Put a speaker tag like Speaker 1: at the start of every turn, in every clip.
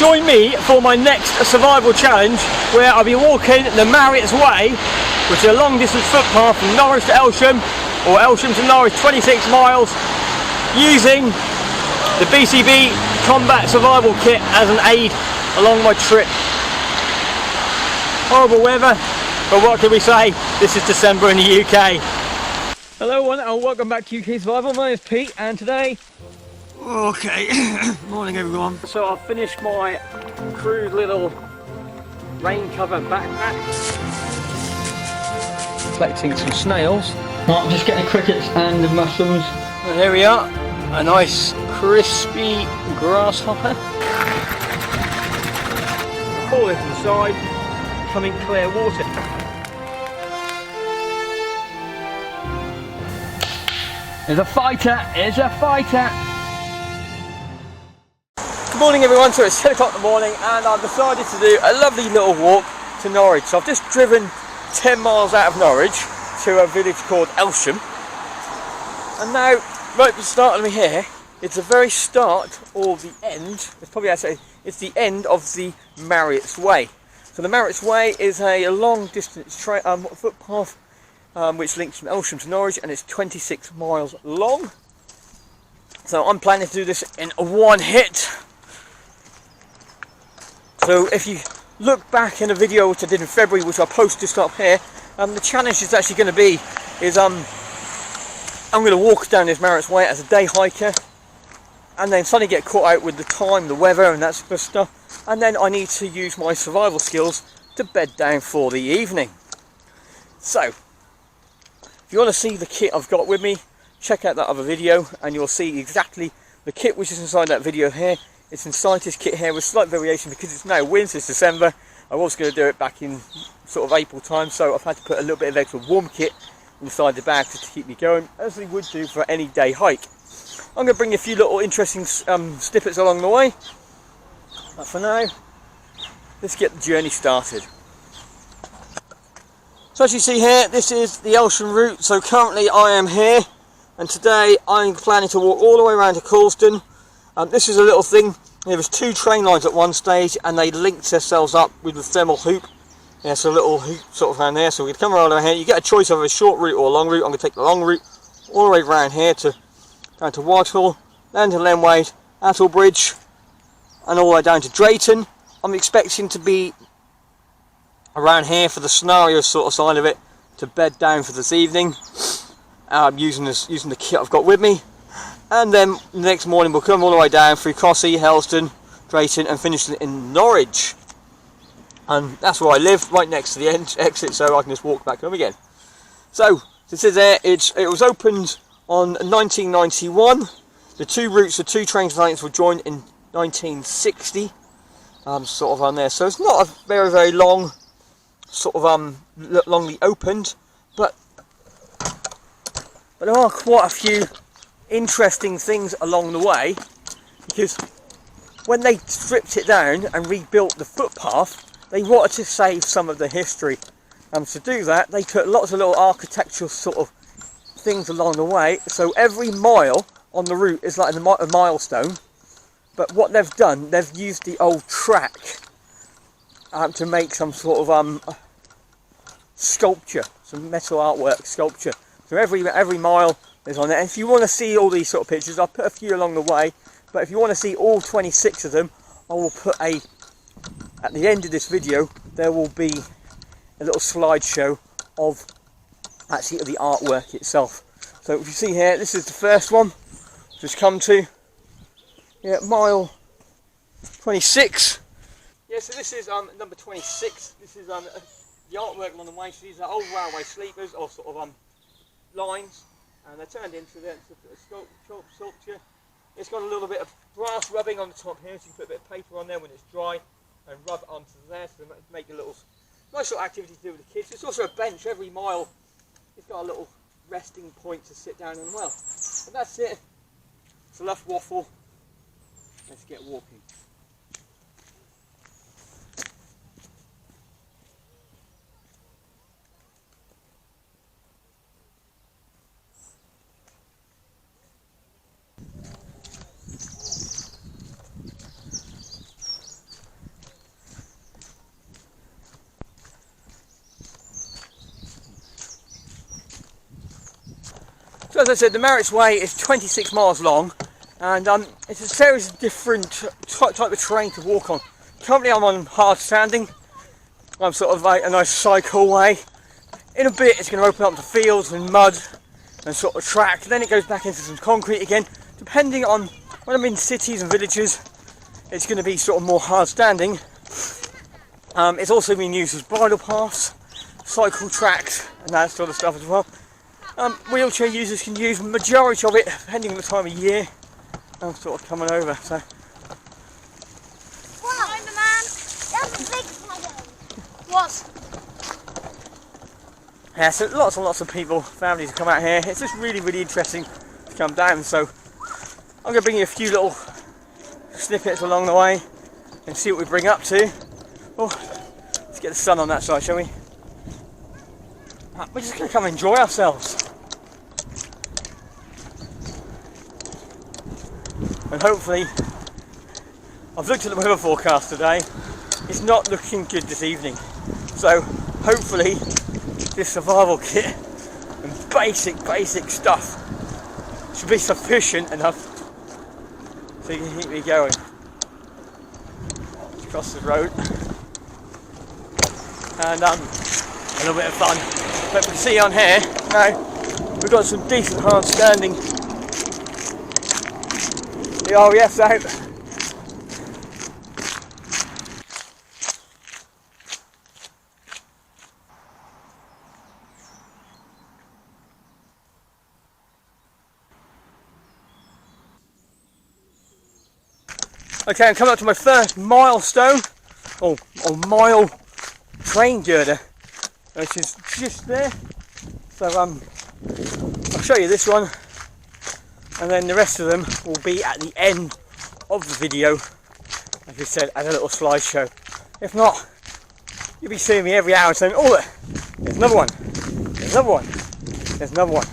Speaker 1: join me for my next survival challenge, where I'll be walking the Marriotts Way, which is a long distance footpath from Norwich to Elsham, or Elsham to Norwich, 26 miles, using the BCB combat survival kit as an aid along my trip. Horrible weather, but what can we say? This is December in the UK. Hello everyone and welcome back to UK Survival. My name is Pete and today... Okay, morning everyone. So I've finished my crude little rain cover backpack. Collecting some snails.
Speaker 2: Right, I'm just getting crickets and the mushrooms.
Speaker 1: And here we are, a nice crispy grasshopper. Pull this to the side, coming clear water. There's a fighter, there's a fighter. Good morning everyone, so it's 10 o'clock in the morning and I've decided to do a lovely little walk to Norwich. So I've just driven 10 miles out of Norwich to a village called Elsham. And now, right at the start of me here, it's the very start or the end, it's probably I'd say, it's the end of the Marriotts Way. So the Marriotts Way is a long distance footpath which links from Elsham to Norwich, and it's 26 miles long. So I'm planning to do this in one hit. So if you look back in a video which I did in February, which I'll post just up here, the challenge is actually going to be I'm going to walk down this Marriotts Way as a day hiker, and then suddenly get caught out with the time, the weather and that sort of stuff, and then I need to use my survival skills to bed down for the evening. So if you want to see the kit I've got with me, check out that other video and you'll see exactly the kit which is inside that video here. It's inside this kit here with slight variation because it's now winter, it's December. I was going to do it back in sort of April time, so I've had to put a little bit of extra warm kit inside the bag to keep me going, as we would do for any day hike. I'm going to bring you a few little interesting snippets along the way, but for now, let's get the journey started. So as you see here, this is the Elsham route. So currently I am here, and today I'm planning to walk all the way around to Coulston. This is a little thing. There was two train lines at one stage, and they linked themselves up with the thermal hoop. Yeah, so a little hoop sort of around there. So we can come around here. You get a choice of a short route or a long route. I'm going to take the long route all the way around here to down to Whitehall, down to Lenwade, Attlebridge, and all the way down to Drayton. I'm expecting to be around here for the scenario sort of side of it to bed down for this evening, using the kit I've got with me, and then the next morning we'll come all the way down through Cossey, Helston, Drayton, and finish in Norwich. And that's where I live, right next to the exit, so I can just walk back home again. So this is there. It was opened on 1991. The two routes, the two train lines were joined in 1960, sort of on there. So it's not a very long sort of longly opened, but there are quite a few interesting things along the way, because when they stripped it down and rebuilt the footpath, they wanted to save some of the history, and to do that they put lots of little architectural sort of things along the way. So every mile on the route is like a milestone, but what they've done, they've used the old track to make some sort of sculpture, some metal artwork sculpture. So every mile is on there. And if you want to see all these sort of pictures, I'll put a few along the way, but if you want to see all 26 of them, I will put at the end of this video there will be a little slideshow of actually the artwork itself. So if you see here, this is the first one, just come to mile 26. Yeah, so this is number 26. This is the artwork along the way. So these are old railway sleepers or sort of lines, and they're turned into a sculpture. It's got a little bit of brass rubbing on the top here, so you can put a bit of paper on there when it's dry and rub it onto there to make a little nice little activity to do with the kids. It's also a bench. Every mile it's got a little resting point to sit down on well. And that's it. It's enough waffle. Let's get walking. So as I said, the Marriotts Way is 26 miles long, and it's a series of different type of terrain to walk on. Currently I'm on hard standing. I'm sort of like a nice cycle way. In a bit it's going to open up to fields and mud and sort of track. Then it goes back into some concrete again. Depending on when I'm in cities and villages, it's going to be sort of more hard standing. It's also being used as bridle paths, cycle tracks and that sort of stuff as well. Wheelchair users can use the majority of it depending on the time of year. I'm sort of coming over, so.
Speaker 3: I'm the man. That's a big spider. What?
Speaker 1: Yeah, so lots and lots of people, families come out here. It's just really, really interesting to come down. So I'm going to bring you a few little snippets along the way and see what we bring up to. Oh, let's get the sun on that side, shall we? We're just going to come and enjoy ourselves. And hopefully, I've looked at the weather forecast today, it's not looking good this evening. So hopefully this survival kit and basic stuff should be sufficient enough so you can keep me going. Across the road. And a little bit of fun. But we can see on here, now we've got some decent hard standing. The RAF's out. Okay, I'm coming up to my first milestone, or mile train journey, which is just there. So I'll show you this one, and then the rest of them will be at the end of the video, as we said, as a little slideshow. If not, you'll be seeing me every hour saying, oh, there's another one, there's another one, there's another one.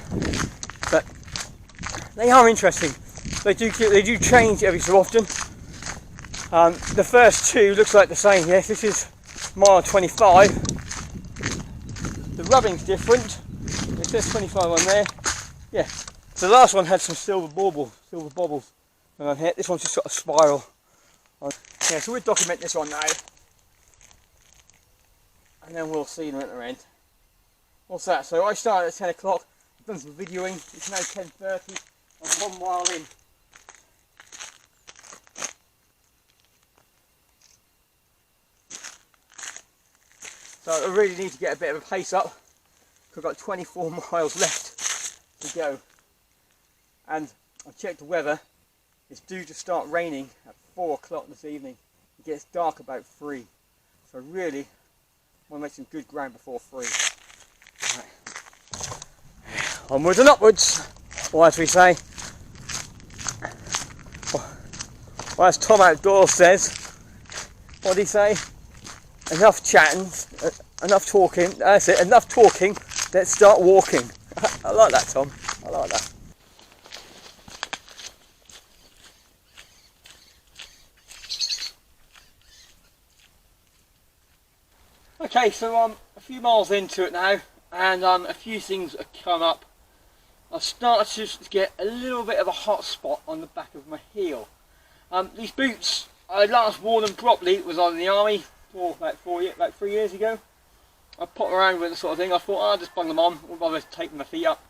Speaker 1: But they are interesting. They do change every so often. The first two looks like the same. Yes, this is mile 25. The rubbing's different. It says 25 on there. Yeah. So the last one had some silver baubles. And on here, this one's just got a spiral. Yeah, so we'll document this one now. And then we'll see them at the end. What's that? So I started at 10 o'clock. I've done some videoing. It's now 10:30. I'm 1 mile in. So I really need to get a bit of a pace up. I've got 24 miles left to go. And I've checked the weather. It's due to start raining at 4 o'clock this evening. It gets dark about 3. So really, I want to make some good ground before 3. Right. Onwards and upwards, or as we say. Well, as Tom Outdoors says, what did he say? Enough chatting, enough talking, that's it, enough talking, let's start walking. I like that, Tom, I like that. Okay, so a few miles into it now, and a few things have come up. I've started to get a little bit of a hot spot on the back of my heel. These boots, I last wore them properly, was on in the army. About 3 years ago. I popped around with the sort of thing. I thought, I'll just bung them on, won't bother taking my feet up.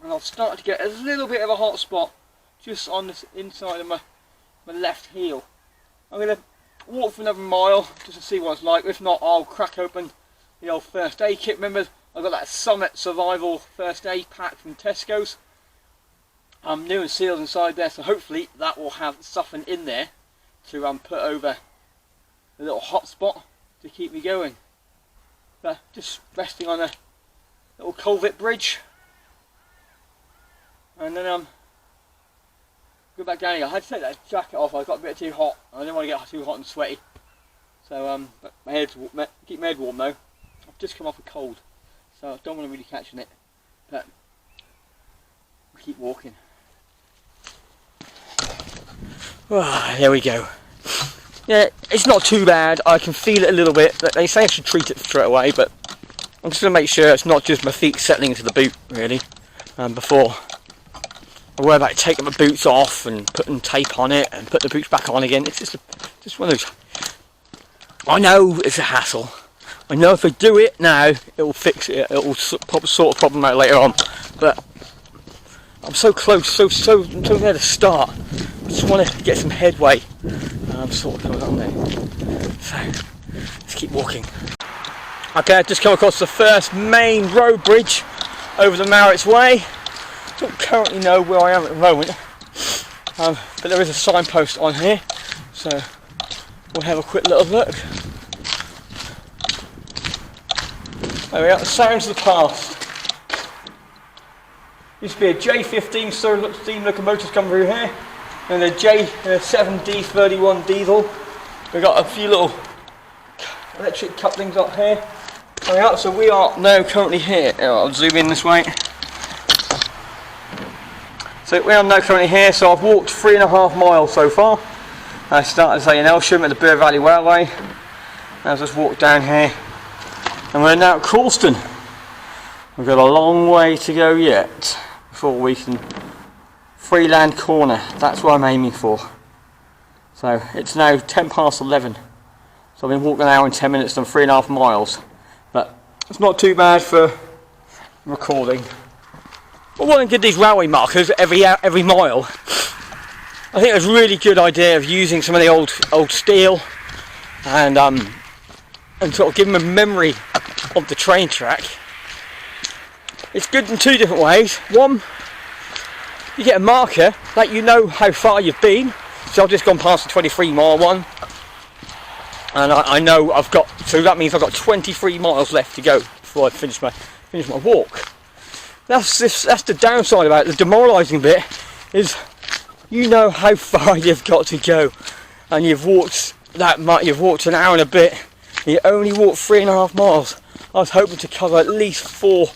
Speaker 1: And I've started to get a little bit of a hot spot just on the inside of my left heel. I'm going to walk for another mile just to see what it's like. If not, I'll crack open the old first aid kit. Remember, I've got that Summit Survival first aid pack from Tesco's. New and sealed inside there, so hopefully that will have something in there to put over a little hot spot to keep me going. But just resting on a little culvert bridge, and then go back down here. I had to take that jacket off. I got a bit too hot. I didn't want to get too hot and sweaty. So but my head's keep my head warm though. I've just come off a cold, so I don't want to really catching it. But we'll keep walking. There we go. Yeah, it's not too bad. I can feel it a little bit. They say I should treat it straight away, but I'm just going to make sure it's not just my feet settling into the boot, really. before I worry about taking my boots off and putting tape on it and putting the boots back on again. It's just one of those. I know it's a hassle. I know if I do it now, it will fix it. It will sort the problem out later on. But I'm so close, so near to start. I just want to get some headway. I'm sort of coming on there. So let's keep walking. Okay, I've just come across the first main road bridge over the Marriotts Way. Don't currently know where I am at the moment, but there is a signpost on here, so we'll have a quick little look. There we are, the sounds of the past. Used to be a J15 steam locomotives come through here, and a J7D31 diesel. We've got a few little electric couplings up here. There we are, so we are now currently here. I'll zoom in this way. So we are now currently here, so I've walked 3.5 miles so far. I started in Elsham at the Bear Valley Railway. I've just walked down here, and we're now at Coulston. We've got a long way to go yet before we can Freeland Corner. That's what I'm aiming for. So it's now 11:10. So I've been walking an hour and 10 minutes, done 3.5 miles. But it's not too bad for recording. I want to give these railway markers every mile. I think it's a really good idea of using some of the old steel and sort of give them a memory of the train track. It's good in two different ways. One, you get a marker that you know how far you've been. So I've just gone past the 23-mile one, and I know I've got. So that means I've got 23 miles left to go before I finish my walk. That's the downside about it. The demoralising bit is you know how far you've got to go, and you've walked that much. You've walked an hour and a bit. And you only walked 3.5 miles. I was hoping to cover at least 4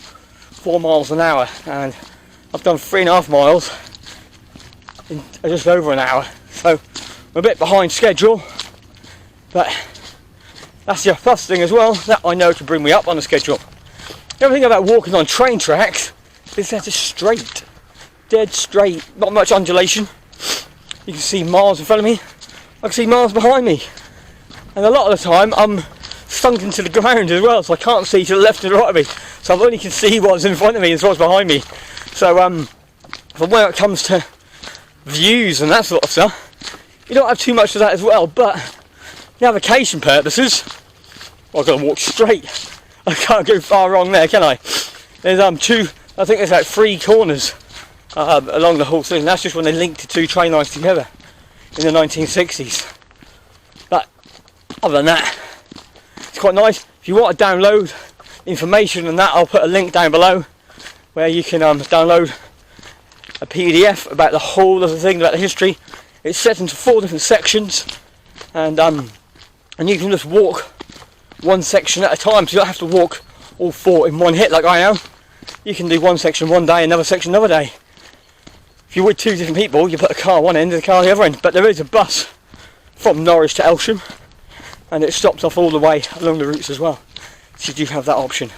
Speaker 1: miles an hour, and I've done 3.5 miles in just over an hour. So I'm a bit behind schedule, but that's the plus thing as well, that I know to bring me up on the schedule. The other thing about walking on train tracks is that it's straight, dead straight, not much undulation. You can see miles in front of me, I can see miles behind me, and a lot of the time I'm sunk into the ground as well, so I can't see to the left and the right of me, so I only can see what's in front of me and what's behind me. So when it comes to views and that sort of stuff, you don't have too much of that as well, but navigation purposes, I've got to walk straight. I can't go far wrong there, can I? There's I think there's like 3 corners along the whole thing. That's just when they linked the 2 train lines together in the 1960s. But other than that, it's quite nice. If you want to download information and that, I'll put a link down below where you can download a PDF about the whole of the thing, about the history. It's set into 4 different sections, and you can just walk one section at a time, so you don't have to walk all 4 in one hit like I am. You can do one section one day, another section another day. If you're with 2 different people, you put a car one end and a car the other end. But there is a bus from Norwich to Elsham, and it stops off all the way along the routes as well, so you do have that option.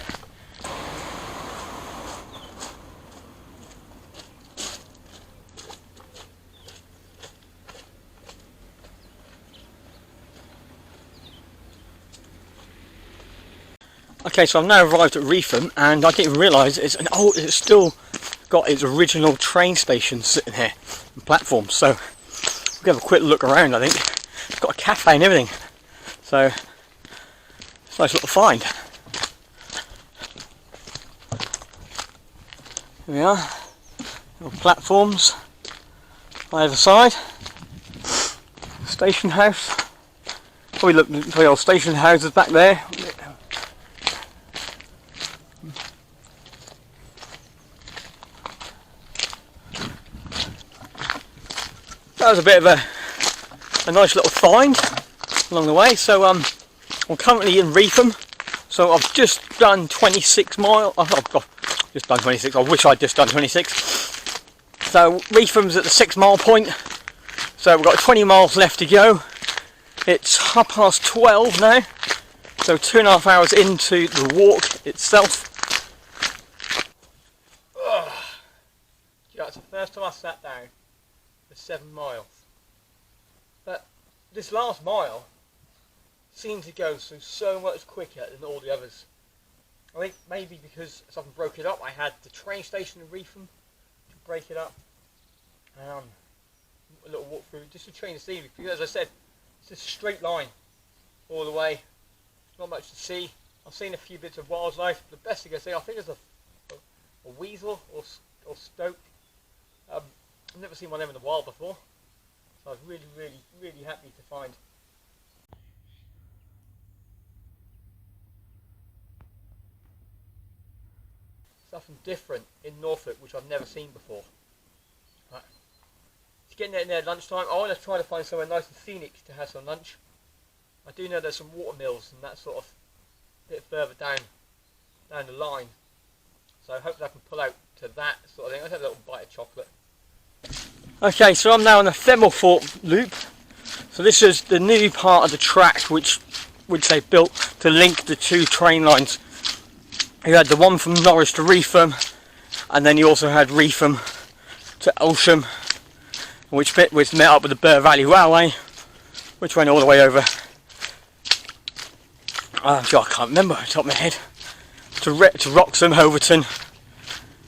Speaker 1: Okay, so I've now arrived at Reepham, and I didn't realise it's still got its original train station sitting here, and platform. So we'll have a quick look around. I think it's got a cafe and everything, so it's a nice little find. Here we are, little platforms on either side. Station house. Probably look for the old station houses back there. That was a bit of a nice little find along the way. So I'm currently in Reepham, so I've just done 26 miles. I've just done 26. I wish I'd just done 26. So Reepham's at the 6 mile point, so we've got 20 miles left to go. It's 12:30 now, so 2.5 hours into the walk itself. first time I sat down for 7 miles. But this last mile seemed to go through so much quicker than all the others. I think maybe because something broke it up. I had the train station in Reepham to break it up. A little walk through just to train the scenery. Because as I said, it's a straight line all the way. Not much to see. I've seen a few bits of wildlife. The best thing I see, I think, is a weasel or stoat. I've never seen one of them in the wild before. So I was really happy to find. Something different in Norfolk which I've never seen before. Right. It's getting in there at lunchtime. I want to try to find somewhere nice and scenic to have some lunch. I do know there's some water mills and that sort of bit further down the line. So hopefully I can pull out to that sort of thing. I'll have a little bite of chocolate. Okay, so I'm now on the Themmelthorpe loop. So this is the new part of the track which they built to link the 2 train lines. You had the one from Norwich to Reepham, and then you also had Reepham to Elsham, which met up with the Bur Valley Railway, which went all the way over. I can't remember off the top of my head. To Wroxham, Overton,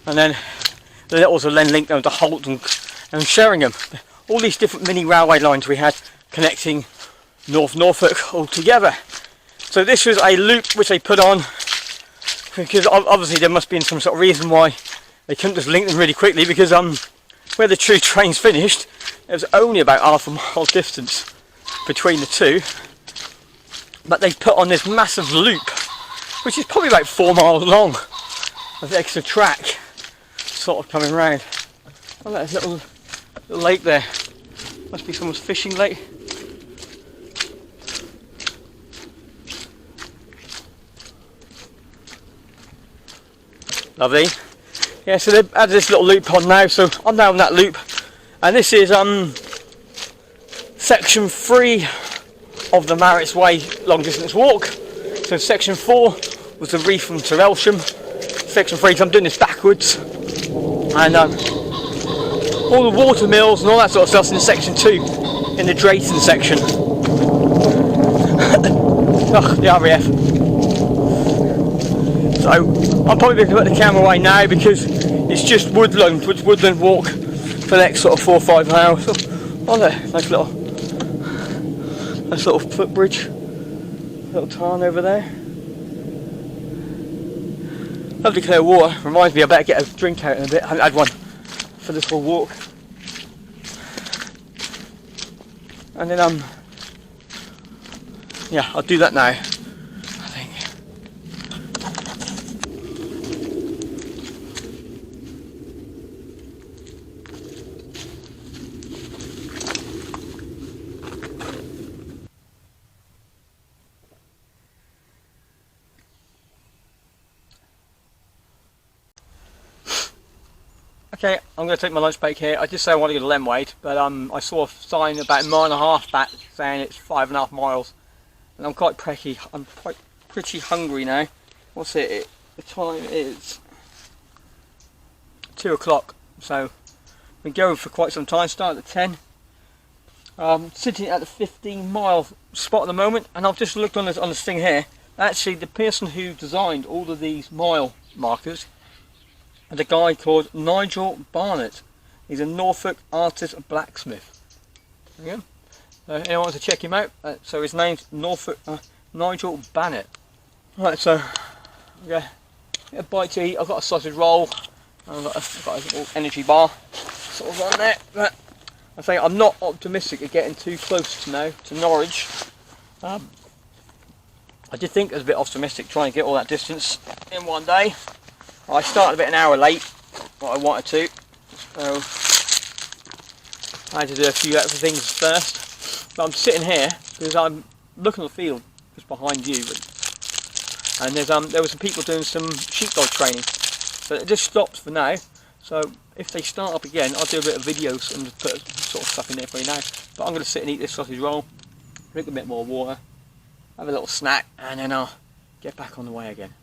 Speaker 1: and then it also linked them to Holt and Sheringham. All these different mini railway lines we had connecting North Norfolk all together. So this was a loop which they put on because obviously there must be some sort of reason why they couldn't just link them really quickly, because where the 2 trains finished, there was only about half a mile distance between the 2, but they put on this massive loop which is probably about 4 miles long of extra track sort of coming round. Oh, there's a little lake there. Must be someone's fishing lake. Lovely. Yeah, so they've added this little loop on now, so I'm now on that loop, and this is section 3 of the Marriotts Way long distance walk. So section 4 was the Reepham to Elsham. Section 3, so I'm doing this backwards, and all the water mills and all that sort of stuff's in section 2, in the Drayton section. Oh, the RAF. So I'm probably going to put the camera away now because it's just woodland walk for the next sort of 4 or 5 hours. Oh, there, nice little footbridge, little tarn over there. Lovely clear water. Reminds me I better get a drink out in a bit. I haven't had one for this whole walk. And then yeah, I'll do that now, I think. Okay, I'm going to take my lunch break here. I did say I want to go to Lemwade, but I saw a sign about 1.5 miles back saying it's 5.5 miles, and I'm quite pretty hungry now. What's it? The time is 2 o'clock, so I've been going for quite some time. Started at 10. Sitting at the 15-mile spot at the moment, and I've just looked on this thing here. Actually, the person who designed all of these mile markers and a guy called Nigel Barnett. He's a Norfolk artist blacksmith. There you go. Anyone wants to check him out? So his name's Nigel Barnett. Right, so yeah, a bite to eat. I've got a sausage roll. I've got a little energy bar sort of on there. But I say I'm not optimistic of getting too close now to Norwich. I did think it was a bit optimistic trying to get all that distance in one day. I started about an hour late, what I wanted to, so I had to do a few extra things first. But I'm sitting here because I'm looking at the field just behind you, and there was some people doing some sheepdog training, but it just stopped for now. So if they start up again, I'll do a bit of videos and just put sort of stuff in there for you now. But I'm going to sit and eat this sausage roll, drink a bit more water, have a little snack, and then I'll get back on the way again.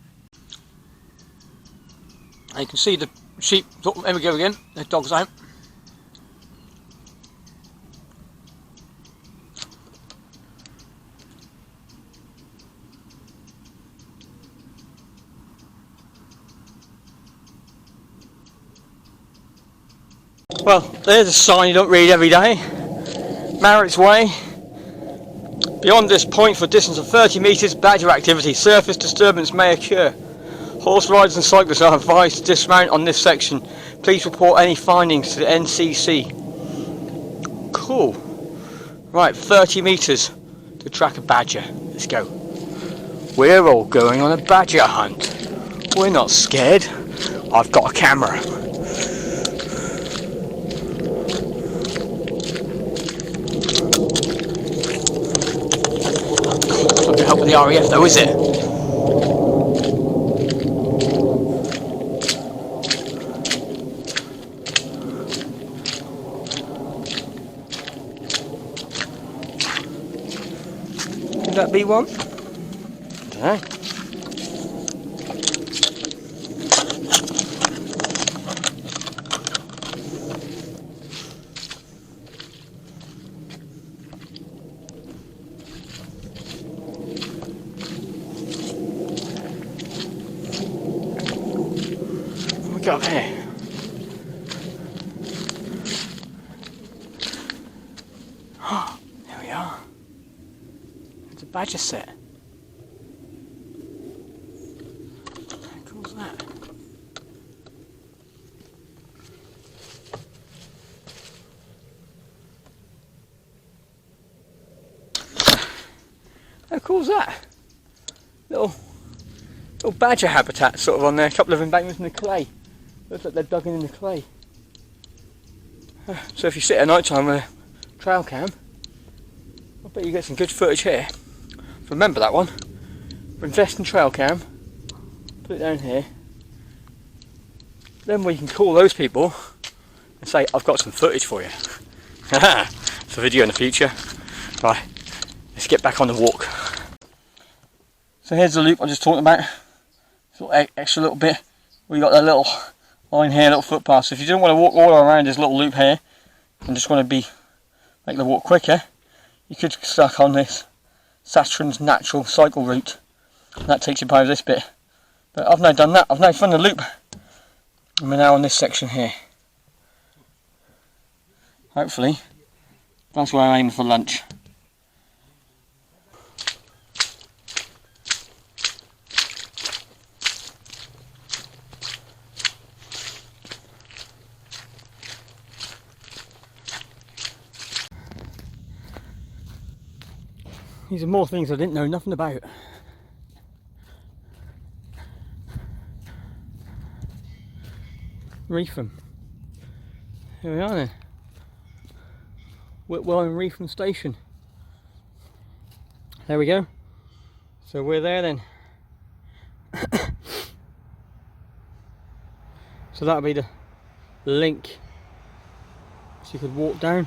Speaker 1: And you can see the sheep, there we go again, the dog's out. Well, there's a sign you don't read every day. Marriotts Way. Beyond this point, for a distance of 30 metres, badger activity. Surface disturbance may occur. Horse riders and cyclists are advised to dismount on this section. Please report any findings to the NCC. Cool. Right, 30 metres to track a badger. Let's go. We're all going on a badger hunt. We're not scared. I've got a camera. Not to help with the RAF though, is it? Could that be one? I don't know. What we got here? There we are. It's a badger set. How cool's that? How cool's that? Little badger habitat sort of on there. A couple of embankments in the clay. Looks like they're dug in the clay. So if you sit at night time with a trail cam, I bet you get some good footage here. Remember that one. Invest in trail cam. Put it down here. Then we can call those people and say, I've got some footage for you. It's a video in the future. Right, let's get back on the walk. So here's the loop I was just talking about. This extra little bit where you got that little line here, little footpath. So if you don't want to walk all around this little loop here and just want to make the walk quicker, you could stuck on this Saturn's natural cycle route. And that takes you by this bit. But I've now done that. I've now found the loop. And we're now on this section here. Hopefully, that's where I'm aiming for lunch. These are more things I didn't know nothing about. Reepham. Here we are then. Whitwell and Reepham station. There we go. So we're there then. So that'll be the link. So you could walk down.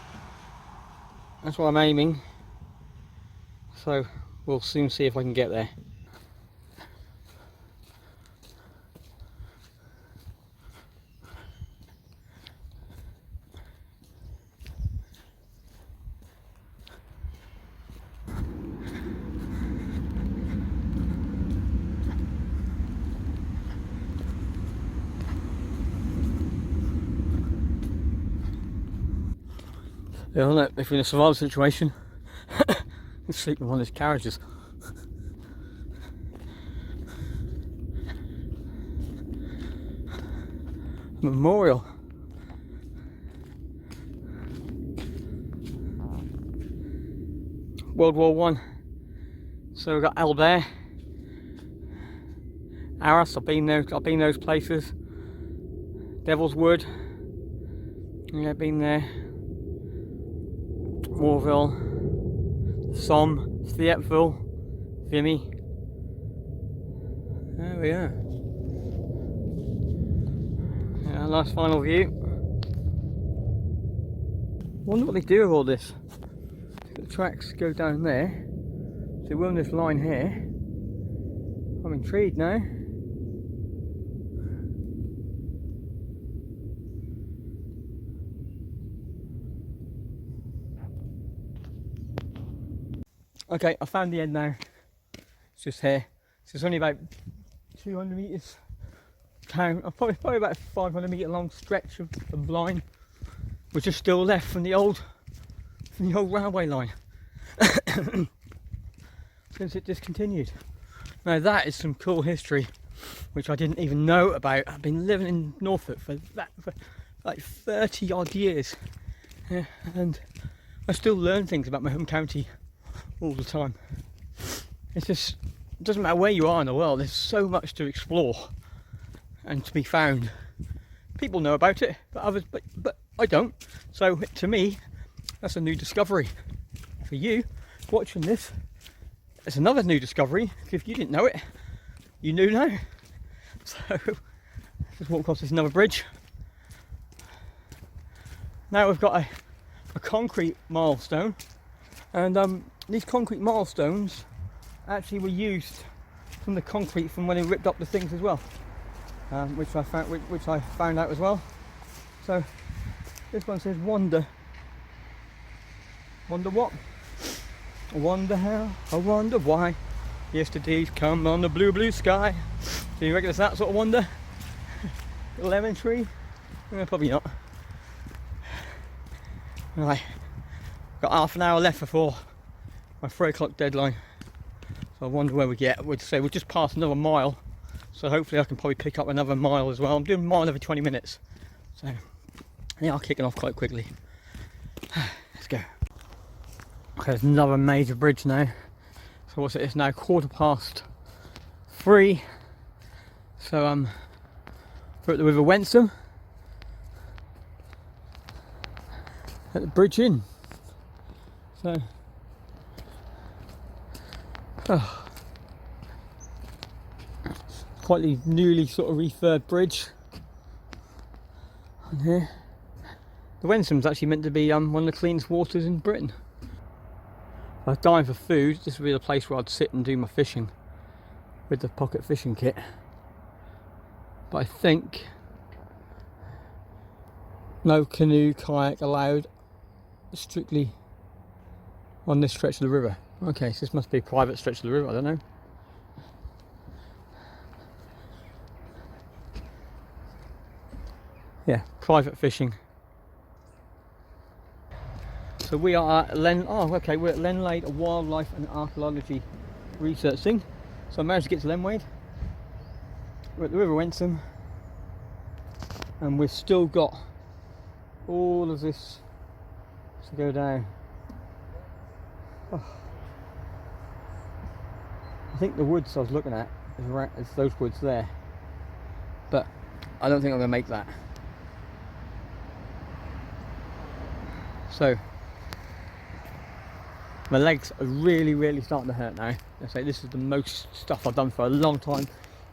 Speaker 1: That's what I'm aiming. So we'll soon see if I can get there. Yeah, look, if you're in a survival situation, you sleep in one of these carriages. Memorial. World War One. So we've got Albert, Arras. I've been those places. Devil's Wood. Yeah, I've been there. Morville, Somme, Fayetteville, Vimy. There we are. Yeah, last final view. Wonder what they do with all this. The tracks go down there. So we're on this line here. I'm intrigued now. Okay, I found the end now. It's just here. So it's only about 200 metres down. Probably about a 500 metre long stretch of line.
Speaker 2: which is still left from the old railway line since it discontinued. Now that is some cool history which I didn't even know about. I've been living in Norfolk for like 30 odd years, and I still learn things about my home county all the time. It's just, it doesn't matter where you are in the world, there's so much to explore and to be found. People know about it, but others, but I don't. So to me, that's a new discovery. For you watching this, it's another new discovery. If you didn't know it, you knew now. So just walk across this another bridge. Now we've got a concrete milestone, and these concrete milestones actually were used from the concrete from when they ripped up the things as well, which I found out as well. So this one says wonder what? I wonder how, I wonder why. Yesterday's come on the blue sky. Do you reckon it's that sort of wonder? Lemon tree? Probably not. Right, got half an hour left before my 3 o'clock deadline. So I wonder where we get. We'd say we'll just pass another mile. So hopefully I can probably pick up another mile as well. I'm doing a mile every 20 minutes. So they are kicking off quite quickly. Let's go. Okay, there's another major bridge now. So what's it? It's now 3:15. So we're at the River Wensum. At the bridge inn. So quite the newly sort of refurbed bridge on here. The Wensum's actually meant to be one of the cleanest waters in Britain. If I was dying for food, this would be the place where I'd sit and do my fishing with the pocket fishing kit. But I think no canoe, kayak allowed, strictly on this stretch of the river. Okay, so this must be a private stretch of the river, I don't know. Yeah, private fishing. So we are at we're at Lenwade Wildlife and Archaeology Research thing. So I managed to get to Lenwade. We're at the River Wensum, and we've still got all of this to go down. Oh. I think the woods I was looking at is those woods there, but I don't think I'm going to make that. So my legs are really starting to hurt now. I say this is the most stuff I've done for a long time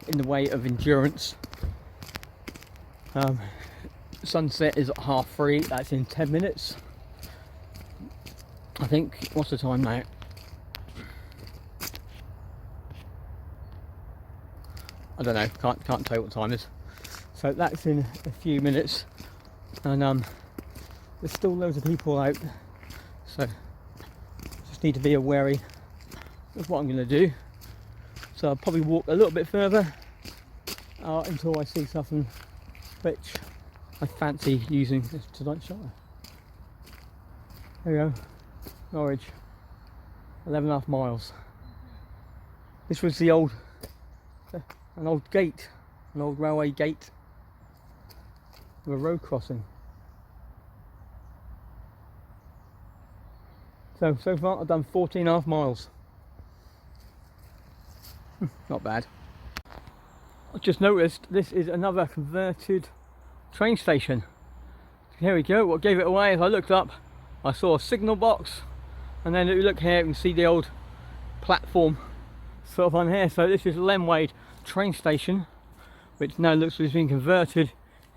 Speaker 2: in the way of endurance. Sunset is at 3:30. That's in 10 minutes. I think. What's the time now? I don't know. Can't tell you what the time is. So that's in a few minutes, and there's still loads of people out. So just need to be wary of what I'm going to do. So I'll probably walk a little bit further until I see something which I fancy using this tonight shot. There we go, Norwich, 11.5 miles. This was an old gate, an old railway gate with a road crossing. So far I've done 14.5 miles. Not bad. I just noticed this is another converted train station. Here we go. What gave it away is I looked up, I saw a signal box, and then if you look here you can see the old platform sort of on here. So this is Lenwade train station, which now looks like it's been converted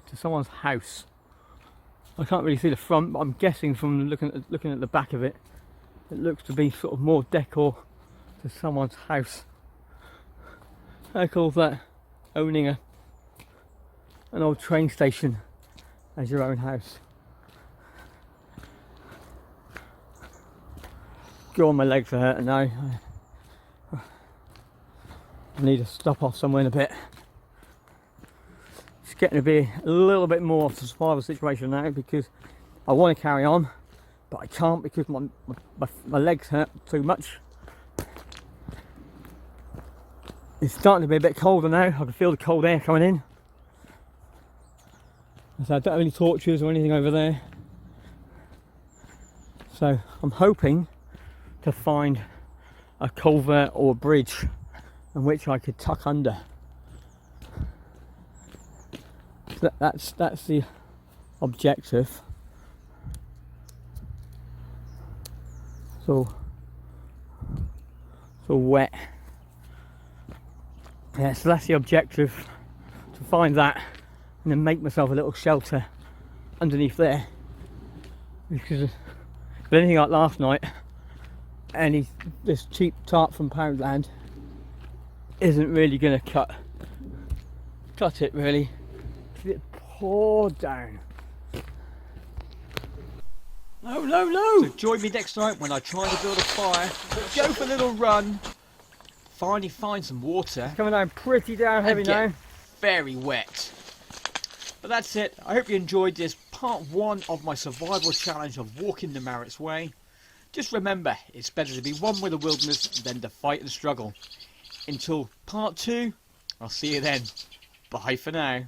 Speaker 2: to someone's house. I can't really see the front, but I'm guessing from looking at the back of it, it looks to be sort of more decor to someone's house. How cool is that? Owning an old train station as your own house. God, my legs are hurting now. I need to stop off somewhere in a bit. It's getting to be a little bit more of a survival situation now, because I want to carry on, but I can't because my legs hurt too much. It's starting to be a bit colder now. I can feel the cold air coming in. So I don't have any torches or anything over there. So I'm hoping to find a culvert or a bridge in which I could tuck under. So that's the objective. So wet. Yeah, so that's the objective, to find that and then make myself a little shelter underneath there. Because if anything like last night, this cheap tarp from Poundland isn't really going to cut it really. It poured down. No! So join me next night when I try to build a fire. Go for a little run. Finally find some water. Coming down pretty down heavy now. Very wet. But that's it. I hope you enjoyed this part 1 of my survival challenge of walking the Marriotts Way. Just remember, it's better to be one with the wilderness than to fight and struggle. Until part 2, I'll see you then. Bye for now.